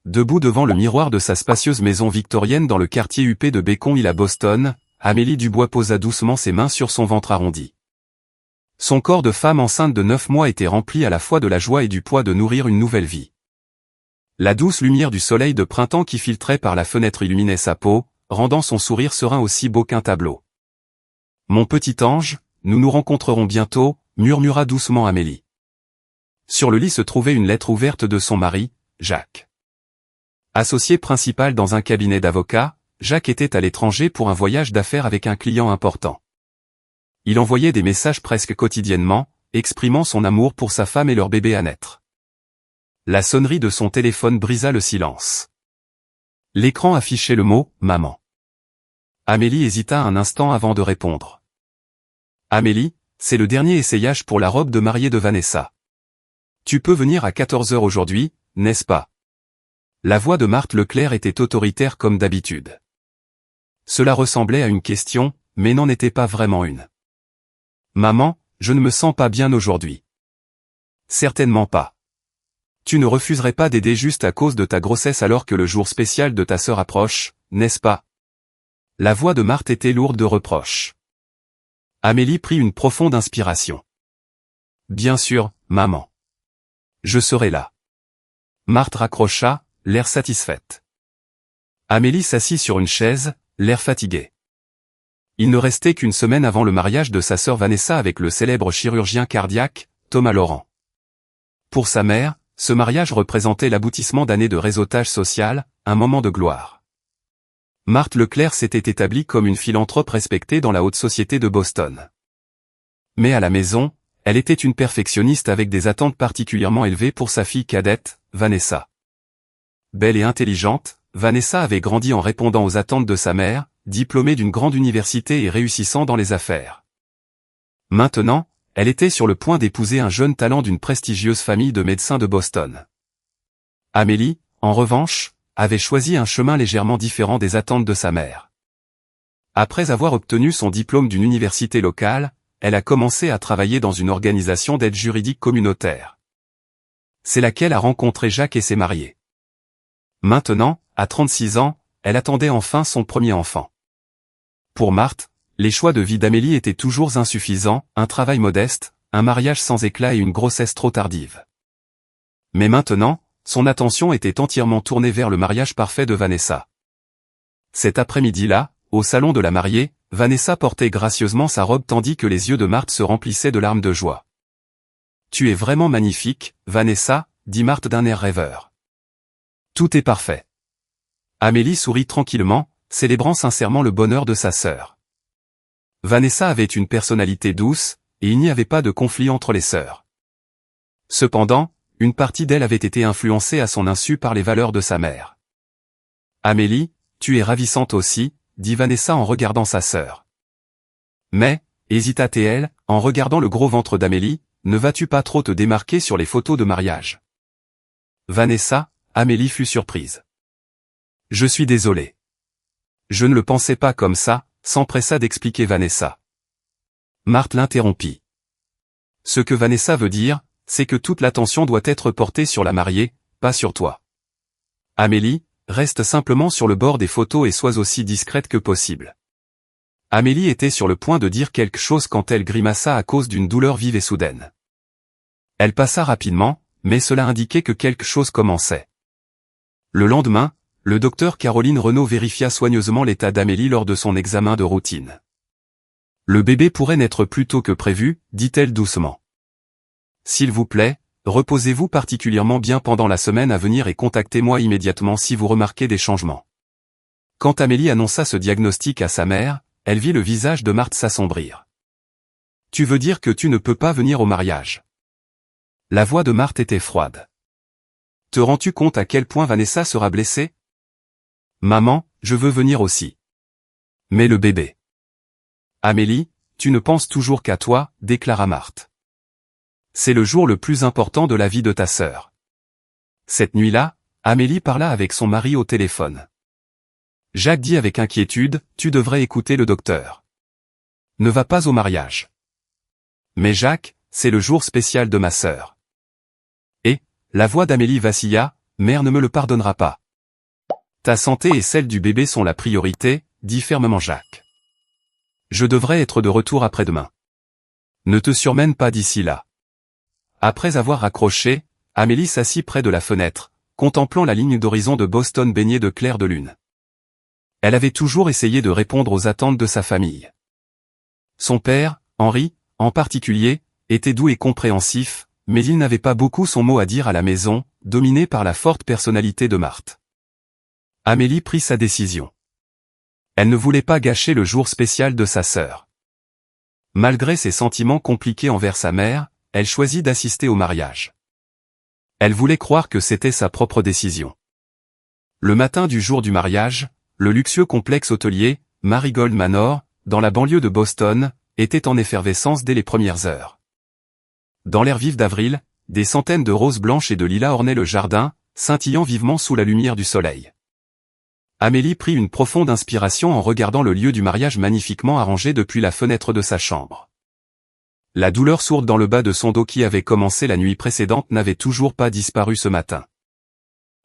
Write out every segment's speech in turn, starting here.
Debout devant le miroir de sa spacieuse maison victorienne dans le quartier huppé de Beacon Hill à Boston, Amélie Dubois posa doucement ses mains sur son ventre arrondi. Son corps de femme enceinte de 9 mois était rempli à la fois de la joie et du poids de nourrir une nouvelle vie. La douce lumière du soleil de printemps qui filtrait par la fenêtre illuminait sa peau, rendant son sourire serein aussi beau qu'un tableau. « Mon petit ange, nous nous rencontrerons bientôt », murmura doucement Amélie. Sur le lit se trouvait une lettre ouverte de son mari, Jacques. Associé principal dans un cabinet d'avocats, Jacques était à l'étranger pour un voyage d'affaires avec un client important. Il envoyait des messages presque quotidiennement, exprimant son amour pour sa femme et leur bébé à naître. La sonnerie de son téléphone brisa le silence. L'écran affichait le mot « Maman ». Amélie hésita un instant avant de répondre. « Amélie, c'est le dernier essayage pour la robe de mariée de Vanessa. Tu peux venir à 14 h aujourd'hui, n'est-ce pas ?» La voix de Marthe Leclerc était autoritaire comme d'habitude. Cela ressemblait à une question, mais n'en était pas vraiment une. « Maman, je ne me sens pas bien aujourd'hui. »« Certainement pas. Tu ne refuserais pas d'aider juste à cause de ta grossesse alors que le jour spécial de ta sœur approche, n'est-ce pas ?» La voix de Marthe était lourde de reproches. Amélie prit une profonde inspiration. « Bien sûr, maman. Je serai là. » Marthe raccrocha, l'air satisfaite. Amélie s'assit sur une chaise, l'air fatigué. Il ne restait qu'une semaine avant le mariage de sa sœur Vanessa avec le célèbre chirurgien cardiaque, Thomas Laurent. Pour sa mère, ce mariage représentait l'aboutissement d'années de réseautage social, un moment de gloire. Marthe Leclerc s'était établie comme une philanthrope respectée dans la haute société de Boston. Mais à la maison, elle était une perfectionniste avec des attentes particulièrement élevées pour sa fille cadette, Vanessa. Belle et intelligente, Vanessa avait grandi en répondant aux attentes de sa mère, diplômée d'une grande université et réussissant dans les affaires. Maintenant, elle était sur le point d'épouser un jeune talent d'une prestigieuse famille de médecins de Boston. Amélie, en revanche, avait choisi un chemin légèrement différent des attentes de sa mère. Après avoir obtenu son diplôme d'une université locale, elle a commencé à travailler dans une organisation d'aide juridique communautaire. C'est là qu'elle a rencontré Jacques et s'est mariée. Maintenant, à 36 ans, elle attendait enfin son premier enfant. Pour Marthe, les choix de vie d'Amélie étaient toujours insuffisants, un travail modeste, un mariage sans éclat et une grossesse trop tardive. Mais maintenant, son attention était entièrement tournée vers le mariage parfait de Vanessa. Cet après-midi-là, au salon de la mariée, Vanessa portait gracieusement sa robe tandis que les yeux de Marthe se remplissaient de larmes de joie. « Tu es vraiment magnifique, Vanessa », dit Marthe d'un air rêveur. « Tout est parfait. » Amélie sourit tranquillement, célébrant sincèrement le bonheur de sa sœur. Vanessa avait une personnalité douce, et il n'y avait pas de conflit entre les sœurs. Cependant, une partie d'elle avait été influencée à son insu par les valeurs de sa mère. « Amélie, tu es ravissante aussi », dit Vanessa en regardant sa sœur. « Mais, hésita-t-elle, en regardant le gros ventre d'Amélie, ne vas-tu pas trop te démarquer sur les photos de mariage ?» Vanessa, Amélie fut surprise. « Je suis désolée. Je ne le pensais pas comme ça », s'empressa d'expliquer Vanessa. Marthe l'interrompit. « Ce que Vanessa veut dire, c'est que toute l'attention doit être portée sur la mariée, pas sur toi. Amélie, reste simplement sur le bord des photos et sois aussi discrète que possible. » Amélie était sur le point de dire quelque chose quand elle grimaça à cause d'une douleur vive et soudaine. Elle passa rapidement, mais cela indiquait que quelque chose commençait. Le lendemain, le docteur Caroline Renaud vérifia soigneusement l'état d'Amélie lors de son examen de routine. « Le bébé pourrait naître plus tôt que prévu, dit-elle doucement. S'il vous plaît, reposez-vous particulièrement bien pendant la semaine à venir et contactez-moi immédiatement si vous remarquez des changements. » Quand Amélie annonça ce diagnostic à sa mère, elle vit le visage de Marthe s'assombrir. « Tu veux dire que tu ne peux pas venir au mariage ?» La voix de Marthe était froide. « Te rends-tu compte à quel point Vanessa sera blessée ? » « Maman, je veux venir aussi. »« Mais le bébé. »« Amélie, tu ne penses toujours qu'à toi, » déclara Marthe. « C'est le jour le plus important de la vie de ta sœur. » Cette nuit-là, Amélie parla avec son mari au téléphone. Jacques dit avec inquiétude, « Tu devrais écouter le docteur. Ne va pas au mariage. »« Mais Jacques, c'est le jour spécial de ma sœur. » Et, la voix d'Amélie vacilla, mère ne me le pardonnera pas. Ta santé et celle du bébé sont la priorité, dit fermement Jacques. Je devrais être de retour après-demain. Ne te surmène pas d'ici là. Après avoir raccroché, Amélie s'assit près de la fenêtre, contemplant la ligne d'horizon de Boston baignée de clair de lune. Elle avait toujours essayé de répondre aux attentes de sa famille. Son père, Henri, en particulier, était doux et compréhensif, mais il n'avait pas beaucoup son mot à dire à la maison, dominé par la forte personnalité de Marthe. Amélie prit sa décision. Elle ne voulait pas gâcher le jour spécial de sa sœur. Malgré ses sentiments compliqués envers sa mère, elle choisit d'assister au mariage. Elle voulait croire que c'était sa propre décision. Le matin du jour du mariage, le luxueux complexe hôtelier, Marigold Manor, dans la banlieue de Boston, était en effervescence dès les premières heures. Dans l'air vif d'avril, des centaines de roses blanches et de lilas ornaient le jardin, scintillant vivement sous la lumière du soleil. Amélie prit une profonde inspiration en regardant le lieu du mariage magnifiquement arrangé depuis la fenêtre de sa chambre. La douleur sourde dans le bas de son dos qui avait commencé la nuit précédente n'avait toujours pas disparu ce matin.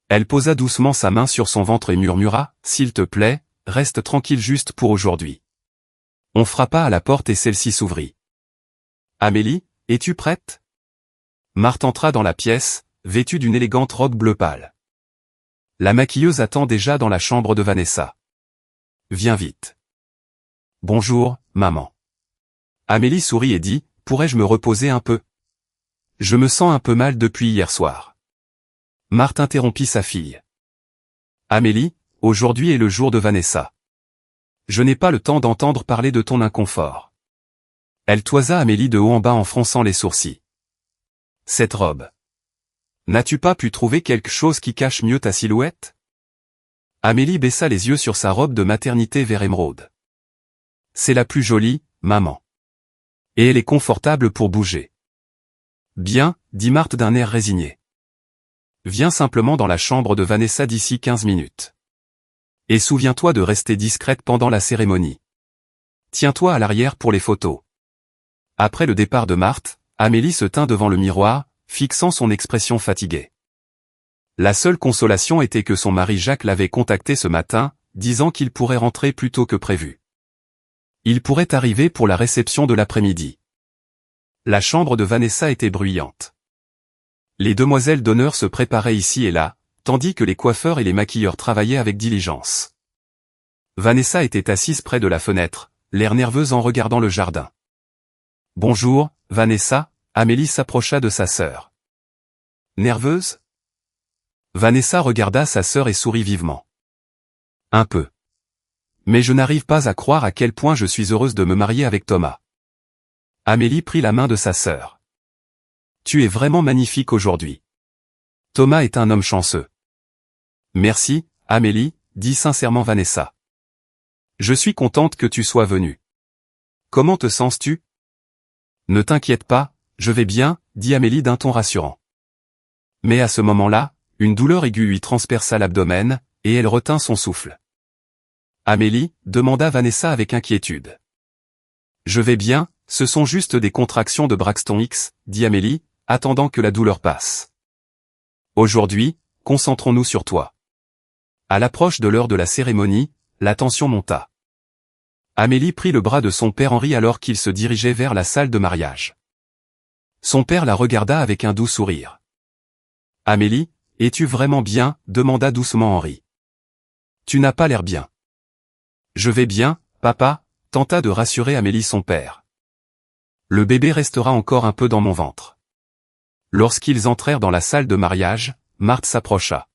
Elle posa doucement sa main sur son ventre et murmura, « S'il te plaît, reste tranquille juste pour aujourd'hui. » On frappa à la porte et celle-ci s'ouvrit. « Amélie, es-tu prête ?» Marthe entra dans la pièce, vêtue d'une élégante robe bleu pâle. La maquilleuse attend déjà dans la chambre de Vanessa. « Viens vite. »« Bonjour, maman. » Amélie sourit et dit, « Pourrais-je me reposer un peu ? Je me sens un peu mal depuis hier soir. » Marthe interrompit sa fille. « Amélie, aujourd'hui est le jour de Vanessa. Je n'ai pas le temps d'entendre parler de ton inconfort. » Elle toisa Amélie de haut en bas en fronçant les sourcils. « Cette robe. N'as-tu pas pu trouver quelque chose qui cache mieux ta silhouette ?» Amélie baissa les yeux sur sa robe de maternité vert émeraude. « C'est la plus jolie, maman. Et elle est confortable pour bouger. » « Bien, dit Marthe d'un air résigné. Viens simplement dans la chambre de Vanessa d'ici 15 minutes. Et souviens-toi de rester discrète pendant la cérémonie. Tiens-toi à l'arrière pour les photos. » Après le départ de Marthe, Amélie se tint devant le miroir, fixant son expression fatiguée. La seule consolation était que son mari Jacques l'avait contacté ce matin, disant qu'il pourrait rentrer plus tôt que prévu. Il pourrait arriver pour la réception de l'après-midi. La chambre de Vanessa était bruyante. Les demoiselles d'honneur se préparaient ici et là, tandis que les coiffeurs et les maquilleurs travaillaient avec diligence. Vanessa était assise près de la fenêtre, l'air nerveuse en regardant le jardin. « Bonjour, Vanessa », Amélie s'approcha de sa sœur. « Nerveuse ?» Vanessa regarda sa sœur et sourit vivement. « Un peu. Mais je n'arrive pas à croire à quel point je suis heureuse de me marier avec Thomas. » Amélie prit la main de sa sœur. « Tu es vraiment magnifique aujourd'hui. Thomas est un homme chanceux. » « Merci, Amélie, dit sincèrement Vanessa. « Je suis contente que tu sois venue. Comment te sens-tu ? » « Ne t'inquiète pas, je vais bien, dit Amélie d'un ton rassurant. Mais à ce moment-là, une douleur aiguë lui transperça l'abdomen, et elle retint son souffle. « Amélie, demanda Vanessa avec inquiétude. « Je vais bien, ce sont juste des contractions de Braxton X, dit Amélie, attendant que la douleur passe. Aujourd'hui, concentrons-nous sur toi. » À l'approche de l'heure de la cérémonie, la tension monta. Amélie prit le bras de son père Henri alors qu'il se dirigeait vers la salle de mariage. Son père la regarda avec un doux sourire. « Amélie, es-tu vraiment bien ?» demanda doucement Henri. « Tu n'as pas l'air bien. »« Je vais bien, papa », tenta de rassurer Amélie son père. « Le bébé restera encore un peu dans mon ventre. » Lorsqu'ils entrèrent dans la salle de mariage, Marthe s'approcha.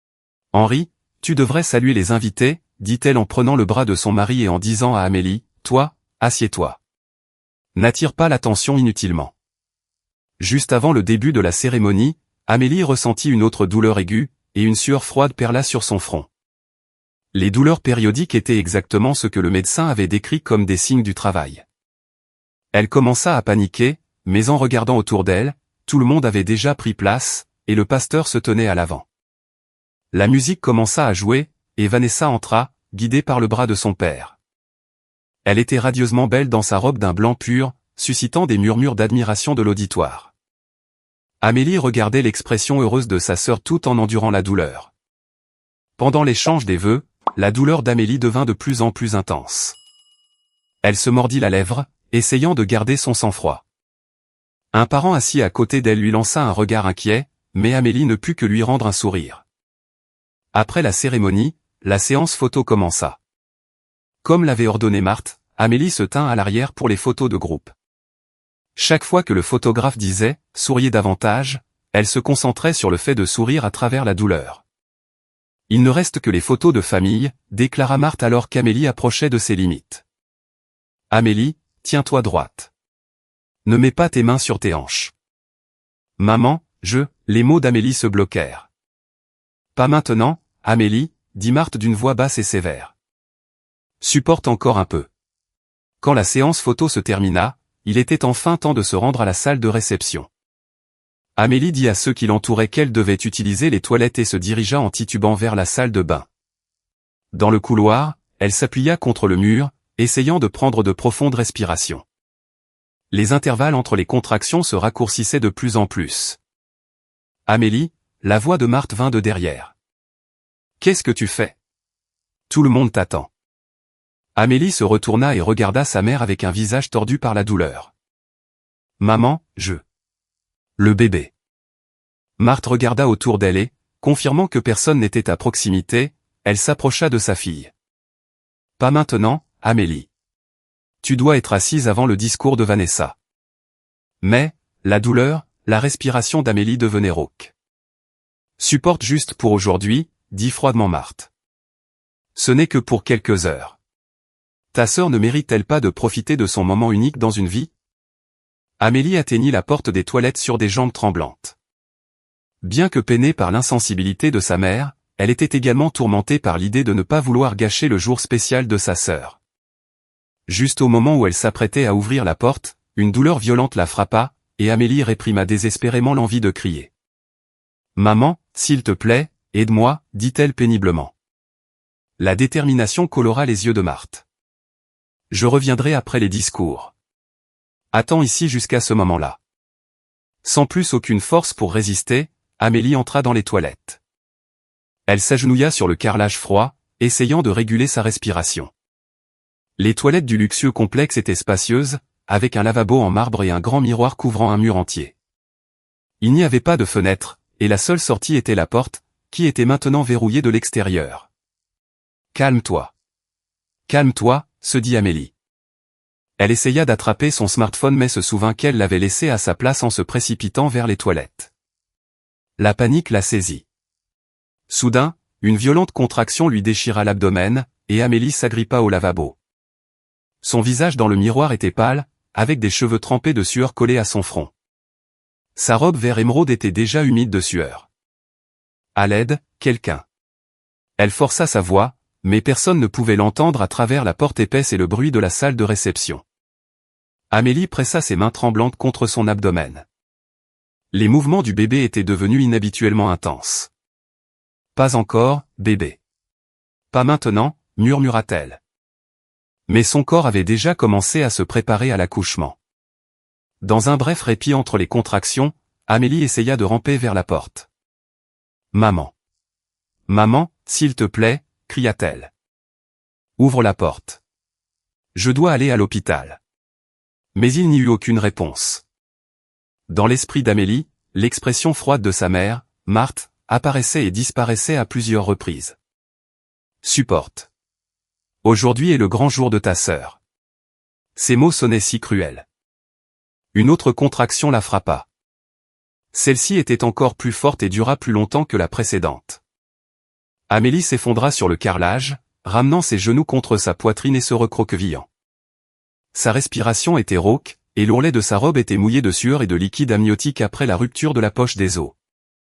« Henri, tu devrais saluer les invités, » dit-elle en prenant le bras de son mari et en disant à Amélie, « Toi, assieds-toi. N'attire pas l'attention inutilement. » Juste avant le début de la cérémonie, Amélie ressentit une autre douleur aiguë, et une sueur froide perla sur son front. Les douleurs périodiques étaient exactement ce que le médecin avait décrit comme des signes du travail. Elle commença à paniquer, mais en regardant autour d'elle, tout le monde avait déjà pris place, et le pasteur se tenait à l'avant. La musique commença à jouer, et Vanessa entra, guidée par le bras de son père. Elle était radieusement belle dans sa robe d'un blanc pur, suscitant des murmures d'admiration de l'auditoire. Amélie regardait l'expression heureuse de sa sœur tout en endurant la douleur. Pendant l'échange des vœux, la douleur d'Amélie devint de plus en plus intense. Elle se mordit la lèvre, essayant de garder son sang-froid. Un parent assis à côté d'elle lui lança un regard inquiet, mais Amélie ne put que lui rendre un sourire. Après la cérémonie, la séance photo commença. Comme l'avait ordonné Marthe, Amélie se tint à l'arrière pour les photos de groupe. Chaque fois que le photographe disait « souriez davantage », elle se concentrait sur le fait de sourire à travers la douleur. « Il ne reste que les photos de famille », déclara Marthe alors qu'Amélie approchait de ses limites. « Amélie, tiens-toi droite. Ne mets pas tes mains sur tes hanches. »« Maman, les mots d'Amélie se bloquèrent. « Pas maintenant, Amélie, » dit Marthe d'une voix basse et sévère. « Supporte encore un peu. » Quand la séance photo se termina, il était enfin temps de se rendre à la salle de réception. Amélie dit à ceux qui l'entouraient qu'elle devait utiliser les toilettes et se dirigea en titubant vers la salle de bain. Dans le couloir, elle s'appuya contre le mur, essayant de prendre de profondes respirations. Les intervalles entre les contractions se raccourcissaient de plus en plus. « Amélie », la voix de Marthe vint de derrière. « Qu'est-ce que tu fais ? Tout le monde t'attend. » Amélie se retourna et regarda sa mère avec un visage tordu par la douleur. « Maman, le bébé. » Marthe regarda autour d'elle et, confirmant que personne n'était à proximité, elle s'approcha de sa fille. « Pas maintenant, Amélie. Tu dois être assise avant le discours de Vanessa. » Mais, la douleur, la respiration d'Amélie devenait rauque. « Supporte juste pour aujourd'hui, » dit froidement Marthe. « Ce n'est que pour quelques heures. Ta sœur ne mérite-t-elle pas de profiter de son moment unique dans une vie ? » Amélie atteignit la porte des toilettes sur des jambes tremblantes. Bien que peinée par l'insensibilité de sa mère, elle était également tourmentée par l'idée de ne pas vouloir gâcher le jour spécial de sa sœur. Juste au moment où elle s'apprêtait à ouvrir la porte, une douleur violente la frappa, et Amélie réprima désespérément l'envie de crier. « Maman, s'il te plaît, aide-moi, » dit-elle péniblement. La détermination colora les yeux de Marthe. « Je reviendrai après les discours. Attends ici jusqu'à ce moment-là. » Sans plus aucune force pour résister, Amélie entra dans les toilettes. Elle s'agenouilla sur le carrelage froid, essayant de réguler sa respiration. Les toilettes du luxueux complexe étaient spacieuses, avec un lavabo en marbre et un grand miroir couvrant un mur entier. Il n'y avait pas de fenêtre, et la seule sortie était la porte, qui était maintenant verrouillée de l'extérieur. « Calme-toi. Calme-toi, » se dit Amélie. Elle essaya d'attraper son smartphone mais se souvint qu'elle l'avait laissé à sa place en se précipitant vers les toilettes. La panique la saisit. Soudain, une violente contraction lui déchira l'abdomen, et Amélie s'agrippa au lavabo. Son visage dans le miroir était pâle, avec des cheveux trempés de sueur collés à son front. Sa robe vert émeraude était déjà humide de sueur. « À l'aide, quelqu'un !» Elle força sa voix, mais personne ne pouvait l'entendre à travers la porte épaisse et le bruit de la salle de réception. Amélie pressa ses mains tremblantes contre son abdomen. Les mouvements du bébé étaient devenus inhabituellement intenses. « Pas encore, bébé. Pas maintenant, » murmura-t-elle. Mais son corps avait déjà commencé à se préparer à l'accouchement. Dans un bref répit entre les contractions, Amélie essaya de ramper vers la porte. « Maman. Maman, s'il te plaît » cria-t-elle. « Ouvre la porte. Je dois aller à l'hôpital. » Mais il n'y eut aucune réponse. Dans l'esprit d'Amélie, l'expression froide de sa mère, Marthe, apparaissait et disparaissait à plusieurs reprises. « Supporte. Aujourd'hui est le grand jour de ta sœur. » Ces mots sonnaient si cruels. Une autre contraction la frappa. Celle-ci était encore plus forte et dura plus longtemps que la précédente. Amélie s'effondra sur le carrelage, ramenant ses genoux contre sa poitrine et se recroquevillant. Sa respiration était rauque, et l'ourlet de sa robe était mouillé de sueur et de liquide amniotique après la rupture de la poche des os.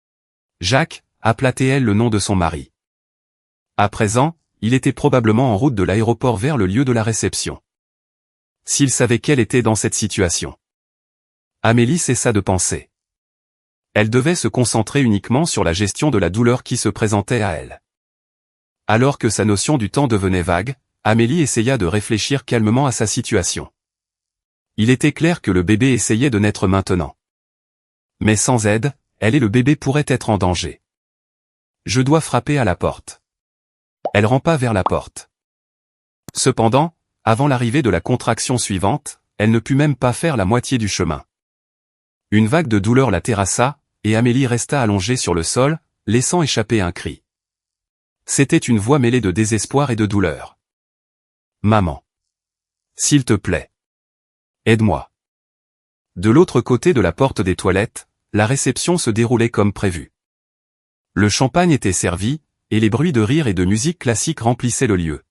« Jacques » appelait-elle le nom de son mari. À présent, il était probablement en route de l'aéroport vers le lieu de la réception. S'il savait qu'elle était dans cette situation. Amélie cessa de penser. Elle devait se concentrer uniquement sur la gestion de la douleur qui se présentait à elle. Alors que sa notion du temps devenait vague, Amélie essaya de réfléchir calmement à sa situation. Il était clair que le bébé essayait de naître maintenant. Mais sans aide, elle et le bébé pourraient être en danger. Je dois frapper à la porte. Elle rampa vers la porte. Cependant, avant l'arrivée de la contraction suivante, elle ne put même pas faire la moitié du chemin. Une vague de douleur la terrassa, et Amélie resta allongée sur le sol, laissant échapper un cri. C'était une voix mêlée de désespoir et de douleur. « Maman. S'il te plaît. Aide-moi. » De l'autre côté de la porte des toilettes, la réception se déroulait comme prévu. Le champagne était servi, et les bruits de rire et de musique classique remplissaient le lieu.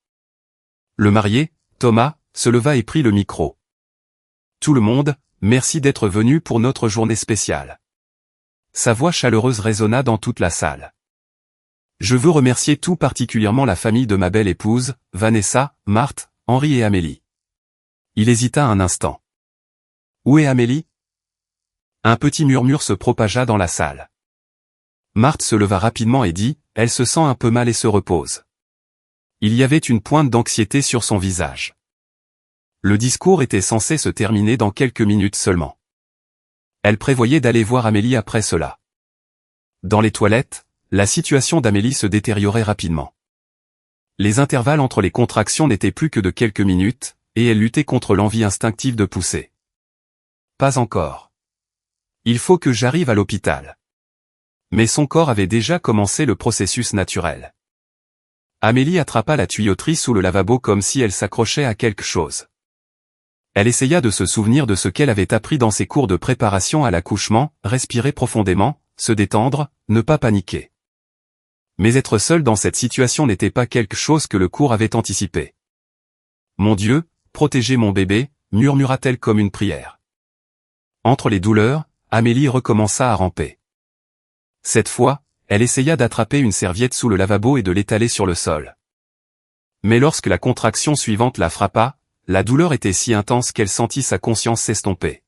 Le marié, Thomas, se leva et prit le micro. « Tout le monde, merci d'être venu pour notre journée spéciale. » Sa voix chaleureuse résonna dans toute la salle. « Je veux remercier tout particulièrement la famille de ma belle épouse, Vanessa, Marthe, Henri et Amélie. » Il hésita un instant. « Où est Amélie ?» Un petit murmure se propagea dans la salle. Marthe se leva rapidement et dit, « Elle se sent un peu mal et se repose. » Il y avait une pointe d'anxiété sur son visage. Le discours était censé se terminer dans quelques minutes seulement. Elle prévoyait d'aller voir Amélie après cela. Dans les toilettes, la situation d'Amélie se détériorait rapidement. Les intervalles entre les contractions n'étaient plus que de quelques minutes, et elle luttait contre l'envie instinctive de pousser. Pas encore. Il faut que j'arrive à l'hôpital. Mais son corps avait déjà commencé le processus naturel. Amélie attrapa la tuyauterie sous le lavabo comme si elle s'accrochait à quelque chose. Elle essaya de se souvenir de ce qu'elle avait appris dans ses cours de préparation à l'accouchement, respirer profondément, se détendre, ne pas paniquer. Mais être seule dans cette situation n'était pas quelque chose que le cours avait anticipé. « Mon Dieu, protégez mon bébé », murmura-t-elle comme une prière. Entre les douleurs, Amélie recommença à ramper. Cette fois, elle essaya d'attraper une serviette sous le lavabo et de l'étaler sur le sol. Mais lorsque la contraction suivante la frappa, la douleur était si intense qu'elle sentit sa conscience s'estomper.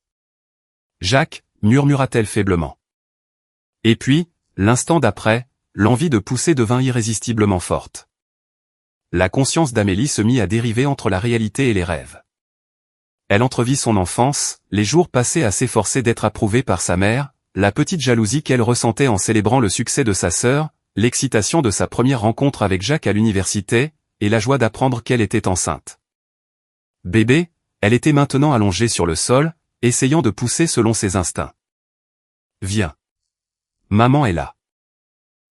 « Jacques », murmura-t-elle faiblement. Et puis, l'instant d'après, l'envie de pousser devint irrésistiblement forte. La conscience d'Amélie se mit à dériver entre la réalité et les rêves. Elle entrevit son enfance, les jours passés à s'efforcer d'être approuvée par sa mère, la petite jalousie qu'elle ressentait en célébrant le succès de sa sœur, l'excitation de sa première rencontre avec Jacques à l'université, et la joie d'apprendre qu'elle était enceinte. Bébé, elle était maintenant allongée sur le sol, essayant de pousser selon ses instincts. « Viens. Maman est là. »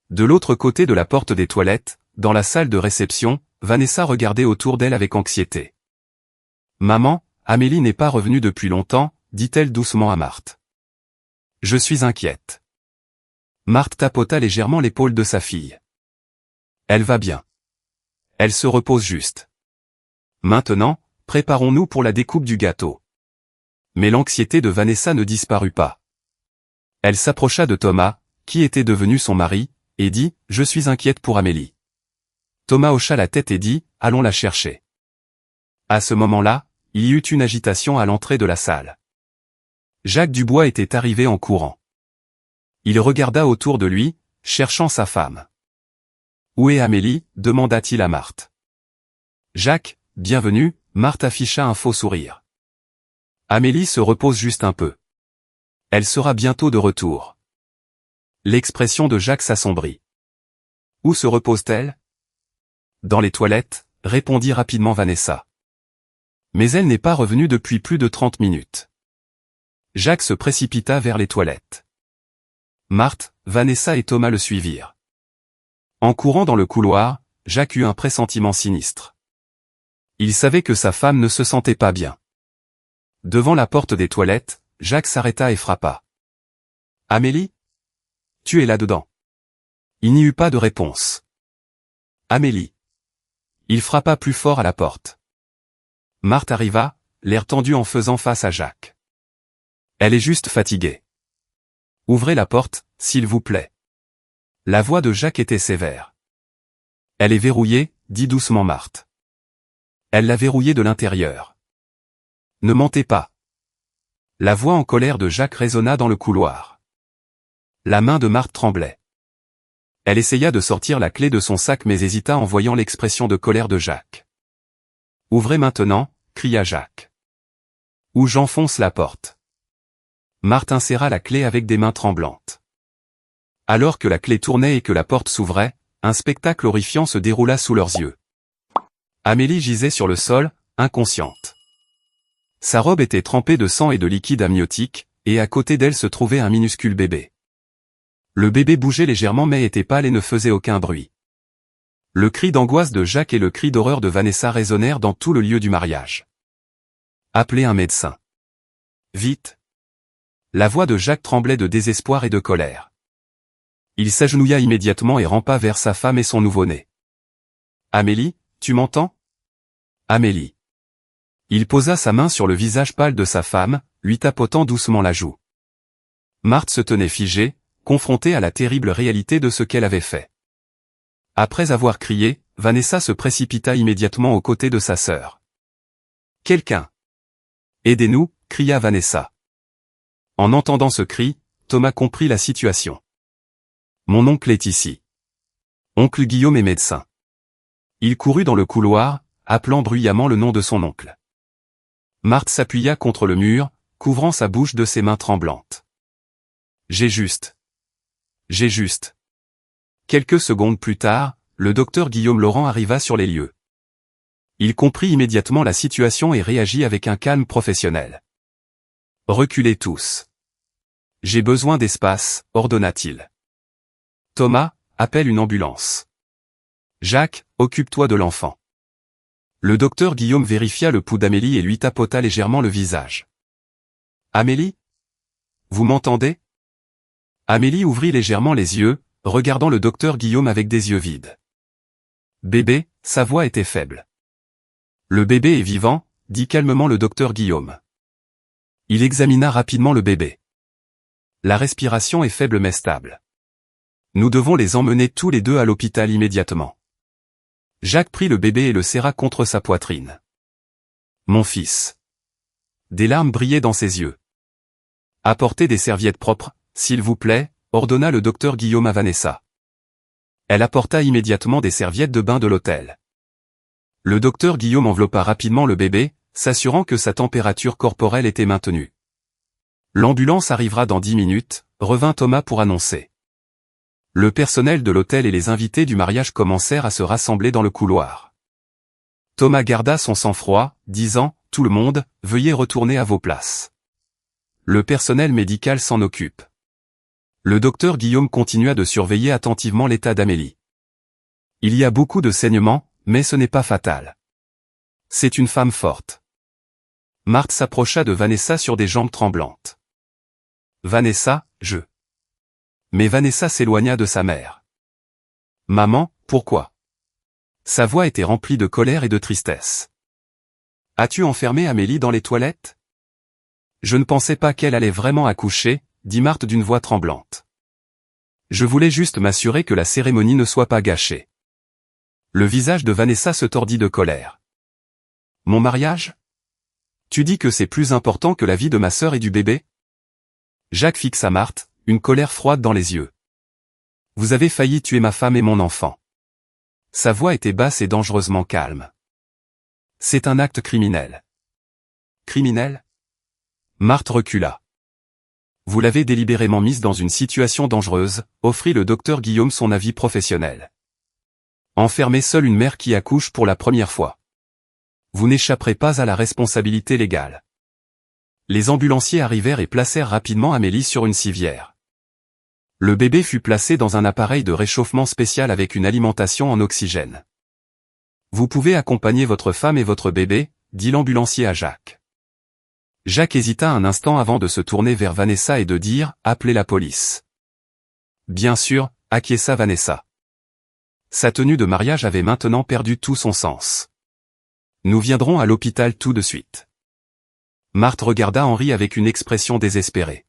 De l'autre côté de la porte des toilettes, dans la salle de réception, Vanessa regardait autour d'elle avec anxiété. « Maman, Amélie n'est pas revenue depuis longtemps, » dit-elle doucement à Marthe. « Je suis inquiète. » Marthe tapota légèrement l'épaule de sa fille. « Elle va bien. Elle se repose juste. Maintenant, préparons-nous pour la découpe du gâteau. » Mais l'anxiété de Vanessa ne disparut pas. Elle s'approcha de Thomas, qui était devenu son mari, et dit, « Je suis inquiète pour Amélie. » Thomas hocha la tête et dit, « Allons la chercher. » À ce moment-là, il y eut une agitation à l'entrée de la salle. Jacques Dubois était arrivé en courant. Il regarda autour de lui, cherchant sa femme. « Où est Amélie ?» demanda-t-il à Marthe. « Jacques, bienvenue », Marthe afficha un faux sourire. « Amélie se repose juste un peu. Elle sera bientôt de retour. » L'expression de Jacques s'assombrit. « Où se repose-t-elle ?»« Dans les toilettes », répondit rapidement Vanessa. « Mais elle n'est pas revenue depuis plus de 30 minutes. » Jacques se précipita vers les toilettes. Marthe, Vanessa et Thomas le suivirent. En courant dans le couloir, Jacques eut un pressentiment sinistre. Il savait que sa femme ne se sentait pas bien. Devant la porte des toilettes, Jacques s'arrêta et frappa. « Amélie ? Tu es là-dedans. » Il n'y eut pas de réponse. « Amélie. » Il frappa plus fort à la porte. Marthe arriva, l'air tendu en faisant face à Jacques. « Elle est juste fatiguée. Ouvrez la porte, s'il vous plaît. » La voix de Jacques était sévère. « Elle est verrouillée, » dit doucement Marthe. Elle l'a verrouillée de l'intérieur. « Ne mentez pas. » La voix en colère de Jacques résonna dans le couloir. La main de Marthe tremblait. Elle essaya de sortir la clé de son sac mais hésita en voyant l'expression de colère de Jacques. « Ouvrez maintenant » cria Jacques. « Ou j'enfonce la porte. » Marthe inséra la clé avec des mains tremblantes. Alors que la clé tournait et que la porte s'ouvrait, un spectacle horrifiant se déroula sous leurs yeux. Amélie gisait sur le sol, inconsciente. Sa robe était trempée de sang et de liquide amniotique, et à côté d'elle se trouvait un minuscule bébé. Le bébé bougeait légèrement mais était pâle et ne faisait aucun bruit. Le cri d'angoisse de Jacques et le cri d'horreur de Vanessa résonnèrent dans tout le lieu du mariage. Appelez un médecin. Vite. La voix de Jacques tremblait de désespoir et de colère. Il s'agenouilla immédiatement et rampa vers sa femme et son nouveau-né. Amélie, tu m'entends? Amélie. Il posa sa main sur le visage pâle de sa femme, lui tapotant doucement la joue. Marthe se tenait figée, confrontée à la terrible réalité de ce qu'elle avait fait. Après avoir crié, Vanessa se précipita immédiatement aux côtés de sa sœur. « Quelqu'un! Aidez-nous » cria Vanessa. En entendant ce cri, Thomas comprit la situation. « Mon oncle est ici. Oncle Guillaume est médecin. » Il courut dans le couloir, appelant bruyamment le nom de son oncle. Marthe s'appuya contre le mur, couvrant sa bouche de ses mains tremblantes. « J'ai juste. J'ai juste. » Quelques secondes plus tard, le docteur Guillaume Laurent arriva sur les lieux. Il comprit immédiatement la situation et réagit avec un calme professionnel. « Reculez tous. J'ai besoin d'espace, ordonna-t-il. Thomas, appelle une ambulance. Jacques, occupe-toi de l'enfant. » Le docteur Guillaume vérifia le pouls d'Amélie et lui tapota légèrement le visage. « Amélie? Vous m'entendez ?» Amélie ouvrit légèrement les yeux, regardant le docteur Guillaume avec des yeux vides. « Bébé » sa voix était faible. « Le bébé est vivant » dit calmement le docteur Guillaume. Il examina rapidement le bébé. La respiration est faible mais stable. Nous devons les emmener tous les deux à l'hôpital immédiatement. Jacques prit le bébé et le serra contre sa poitrine. « Mon fils. » Des larmes brillaient dans ses yeux. « Apportez des serviettes propres, s'il vous plaît, » ordonna le docteur Guillaume à Vanessa. Elle apporta immédiatement des serviettes de bain de l'hôtel. Le docteur Guillaume enveloppa rapidement le bébé, s'assurant que sa température corporelle était maintenue. L'ambulance arrivera dans 10 minutes, revint Thomas pour annoncer. Le personnel de l'hôtel et les invités du mariage commencèrent à se rassembler dans le couloir. Thomas garda son sang-froid, disant « Tout le monde, veuillez retourner à vos places. Le personnel médical s'en occupe. » Le docteur Guillaume continua de surveiller attentivement l'état d'Amélie. Il y a beaucoup de saignements, mais ce n'est pas fatal. C'est une femme forte. Marthe s'approcha de Vanessa sur des jambes tremblantes. Vanessa, Mais Vanessa s'éloigna de sa mère. Maman, pourquoi? Sa voix était remplie de colère et de tristesse. As-tu enfermé Amélie dans les toilettes? Je ne pensais pas qu'elle allait vraiment accoucher, dit Marthe d'une voix tremblante. Je voulais juste m'assurer que la cérémonie ne soit pas gâchée. Le visage de Vanessa se tordit de colère. Mon mariage? Tu dis que c'est plus important que la vie de ma sœur et du bébé? Jacques fixa Marthe, une colère froide dans les yeux. Vous avez failli tuer ma femme et mon enfant. Sa voix était basse et dangereusement calme. C'est un acte criminel. Criminel? Marthe recula. Vous l'avez délibérément mise dans une situation dangereuse, offrit le docteur Guillaume son avis professionnel. Enfermer seule une mère qui accouche pour la première fois. Vous n'échapperez pas à la responsabilité légale. Les ambulanciers arrivèrent et placèrent rapidement Amélie sur une civière. Le bébé fut placé dans un appareil de réchauffement spécial avec une alimentation en oxygène. Vous pouvez accompagner votre femme et votre bébé, dit l'ambulancier à Jacques. Jacques hésita un instant avant de se tourner vers Vanessa et de dire « Appelez la police ». Bien sûr, acquiesça Vanessa. Sa tenue de mariage avait maintenant perdu tout son sens. Nous viendrons à l'hôpital tout de suite. Marthe regarda Henri avec une expression désespérée.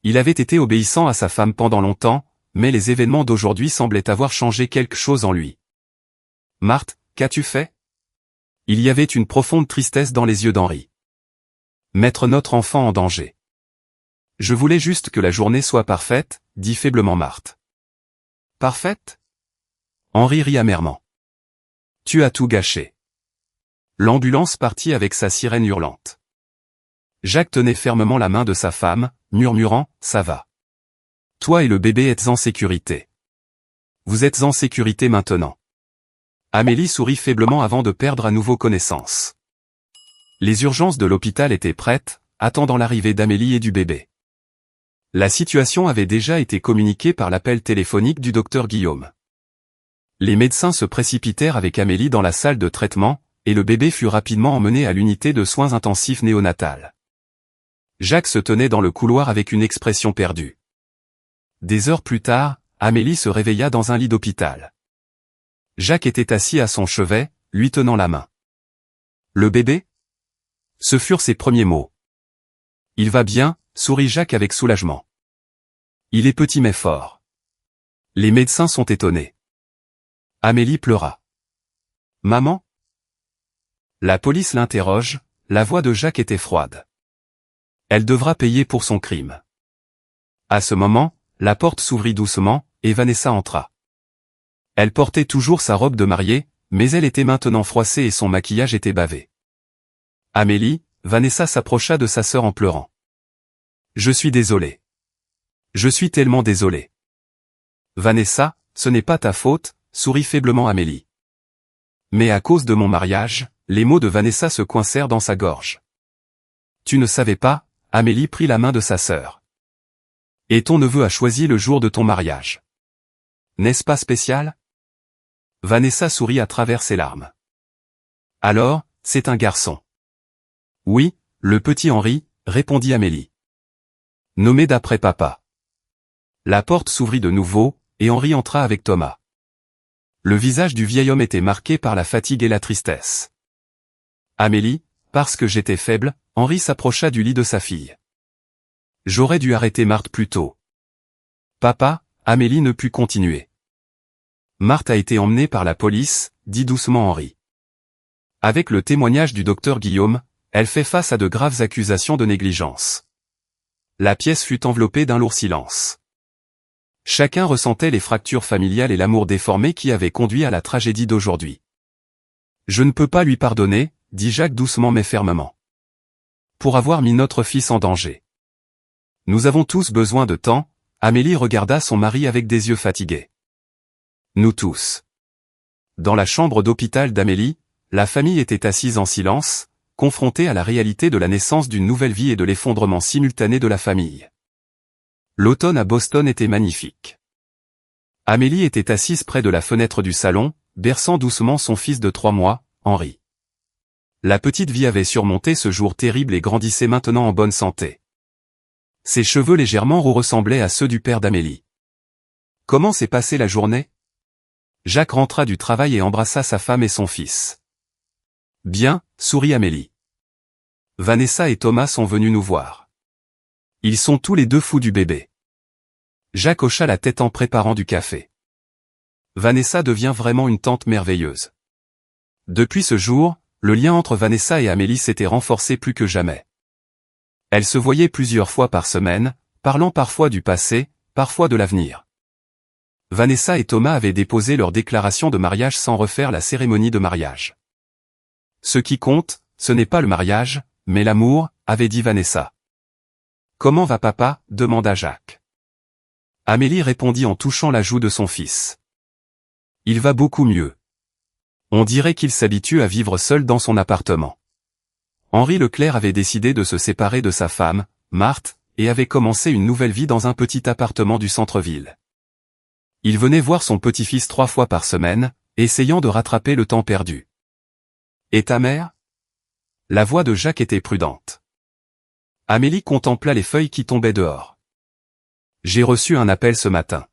Il avait été obéissant à sa femme pendant longtemps, mais les événements d'aujourd'hui semblaient avoir changé quelque chose en lui. Marthe, qu'as-tu fait? Il y avait une profonde tristesse dans les yeux d'Henri. Mettre notre enfant en danger. Je voulais juste que la journée soit parfaite, dit faiblement Marthe. Parfaite? Henri rit amèrement. Tu as tout gâché. L'ambulance partit avec sa sirène hurlante. Jacques tenait fermement la main de sa femme, murmurant « Ça va. Toi et le bébé êtes en sécurité. Vous êtes en sécurité maintenant. » Amélie sourit faiblement avant de perdre à nouveau connaissance. Les urgences de l'hôpital étaient prêtes, attendant l'arrivée d'Amélie et du bébé. La situation avait déjà été communiquée par l'appel téléphonique du docteur Guillaume. Les médecins se précipitèrent avec Amélie dans la salle de traitement, et le bébé fut rapidement emmené à l'unité de soins intensifs néonatales. Jacques se tenait dans le couloir avec une expression perdue. Des heures plus tard, Amélie se réveilla dans un lit d'hôpital. Jacques était assis à son chevet, lui tenant la main. « Le bébé ?» Ce furent ses premiers mots. « Il va bien ?» sourit Jacques avec soulagement. « Il est petit mais fort. » Les médecins sont étonnés. Amélie pleura. « Maman ?» La police l'interroge, la voix de Jacques était froide. Elle devra payer pour son crime. À ce moment, la porte s'ouvrit doucement, et Vanessa entra. Elle portait toujours sa robe de mariée, mais elle était maintenant froissée et son maquillage était bavé. Amélie, Vanessa s'approcha de sa sœur en pleurant. « Je suis désolée. Je suis tellement désolée. » Vanessa, ce n'est pas ta faute, sourit faiblement Amélie. Mais à cause de mon mariage, les mots de Vanessa se coincèrent dans sa gorge. Tu ne savais pas, Amélie prit la main de sa sœur. Et ton neveu a choisi le jour de ton mariage. N'est-ce pas spécial? Vanessa sourit à travers ses larmes. Alors, c'est un garçon. Oui, le petit Henri, répondit Amélie. Nommé d'après papa. La porte s'ouvrit de nouveau, et Henri entra avec Thomas. Le visage du vieil homme était marqué par la fatigue et la tristesse. Amélie, parce que j'étais faible, Henri s'approcha du lit de sa fille. J'aurais dû arrêter Marthe plus tôt. Papa, Amélie ne put continuer. Marthe a été emmenée par la police, dit doucement Henri. Avec le témoignage du docteur Guillaume, elle fait face à de graves accusations de négligence. La pièce fut enveloppée d'un lourd silence. Chacun ressentait les fractures familiales et l'amour déformé qui avait conduit à la tragédie d'aujourd'hui. Je ne peux pas lui pardonner, dit Jacques doucement mais fermement. Pour avoir mis notre fils en danger. Nous avons tous besoin de temps, Amélie regarda son mari avec des yeux fatigués. Nous tous. Dans la chambre d'hôpital d'Amélie, la famille était assise en silence, confrontée à la réalité de la naissance d'une nouvelle vie et de l'effondrement simultané de la famille. L'automne à Boston était magnifique. Amélie était assise près de la fenêtre du salon, berçant doucement son fils de 3 mois, Henri. La petite vie avait surmonté ce jour terrible et grandissait maintenant en bonne santé. Ses cheveux légèrement roux ressemblaient à ceux du père d'Amélie. Comment s'est passée la journée? Jacques rentra du travail et embrassa sa femme et son fils. Bien, sourit Amélie. Vanessa et Thomas sont venus nous voir. Ils sont tous les deux fous du bébé. Jacques hocha la tête en préparant du café. Vanessa devient vraiment une tante merveilleuse. Depuis ce jour, le lien entre Vanessa et Amélie s'était renforcé plus que jamais. Elles se voyaient plusieurs fois par semaine, parlant parfois du passé, parfois de l'avenir. Vanessa et Thomas avaient déposé leur déclaration de mariage sans refaire la cérémonie de mariage. Ce qui compte, ce n'est pas le mariage, mais l'amour, avait dit Vanessa. Comment va papa? Demanda Jacques. Amélie répondit en touchant la joue de son fils. Il va beaucoup mieux. On dirait qu'il s'habitue à vivre seul dans son appartement. Henri Leclerc avait décidé de se séparer de sa femme, Marthe, et avait commencé une nouvelle vie dans un petit appartement du centre-ville. Il venait voir son petit-fils 3 fois par semaine, essayant de rattraper le temps perdu. Et ta mère? La voix de Jacques était prudente. Amélie contempla les feuilles qui tombaient dehors. J'ai reçu un appel ce matin.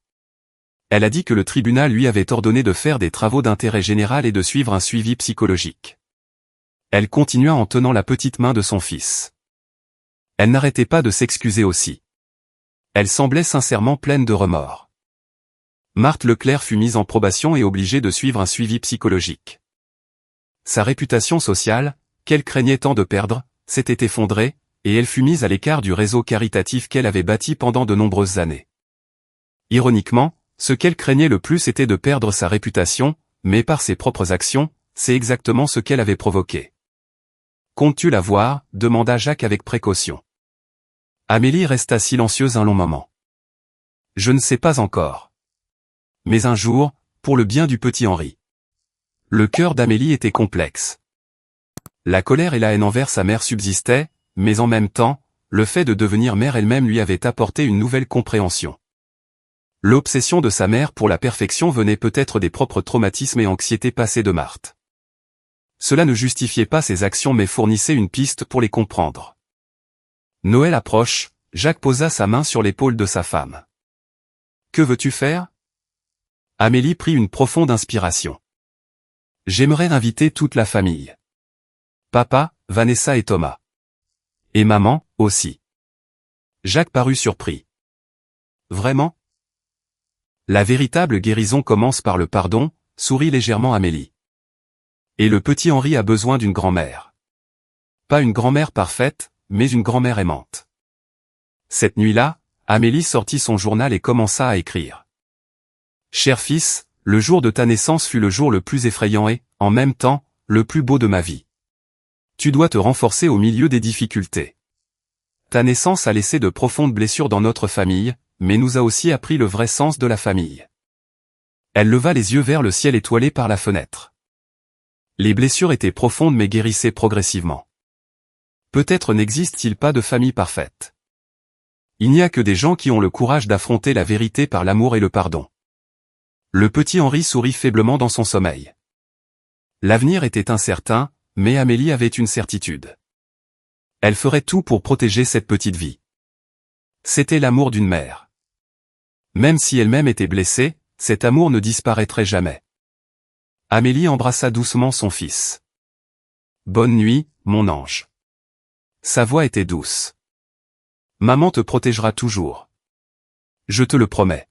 Elle a dit que le tribunal lui avait ordonné de faire des travaux d'intérêt général et de suivre un suivi psychologique. Elle continua en tenant la petite main de son fils. Elle n'arrêtait pas de s'excuser aussi. Elle semblait sincèrement pleine de remords. Marthe Leclerc fut mise en probation et obligée de suivre un suivi psychologique. Sa réputation sociale, qu'elle craignait tant de perdre, s'était effondrée, et elle fut mise à l'écart du réseau caritatif qu'elle avait bâti pendant de nombreuses années. Ironiquement, ce qu'elle craignait le plus était de perdre sa réputation, mais par ses propres actions, c'est exactement ce qu'elle avait provoqué. Comptes-tu la voir? Demanda Jacques avec précaution. Amélie resta silencieuse un long moment. Je ne sais pas encore. Mais un jour, pour le bien du petit Henri. Le cœur d'Amélie était complexe. La colère et la haine envers sa mère subsistaient, mais en même temps, le fait de devenir mère elle-même lui avait apporté une nouvelle compréhension. L'obsession de sa mère pour la perfection venait peut-être des propres traumatismes et anxiétés passés de Marthe. Cela ne justifiait pas ses actions mais fournissait une piste pour les comprendre. Noël approche, Jacques posa sa main sur l'épaule de sa femme. « Que veux-tu faire » Amélie prit une profonde inspiration. « J'aimerais inviter toute la famille. Papa, Vanessa et Thomas. Et maman, aussi. » Jacques parut surpris. « Vraiment ? La véritable guérison commence par le pardon, sourit légèrement Amélie. Et le petit Henri a besoin d'une grand-mère. Pas une grand-mère parfaite, mais une grand-mère aimante. » Cette nuit-là, Amélie sortit son journal et commença à écrire. « Cher fils, le jour de ta naissance fut le jour le plus effrayant et, en même temps, le plus beau de ma vie. Tu dois te renforcer au milieu des difficultés. Ta naissance a laissé de profondes blessures dans notre famille, mais nous a aussi appris le vrai sens de la famille. » Elle leva les yeux vers le ciel étoilé par la fenêtre. Les blessures étaient profondes mais guérissaient progressivement. Peut-être n'existe-t-il pas de famille parfaite. Il n'y a que des gens qui ont le courage d'affronter la vérité par l'amour et le pardon. Le petit Henri sourit faiblement dans son sommeil. L'avenir était incertain, mais Amélie avait une certitude. Elle ferait tout pour protéger cette petite vie. C'était l'amour d'une mère. Même si elle-même était blessée, cet amour ne disparaîtrait jamais. Amélie embrassa doucement son fils. « Bonne nuit, mon ange. » Sa voix était douce. « Maman te protégera toujours. Je te le promets. »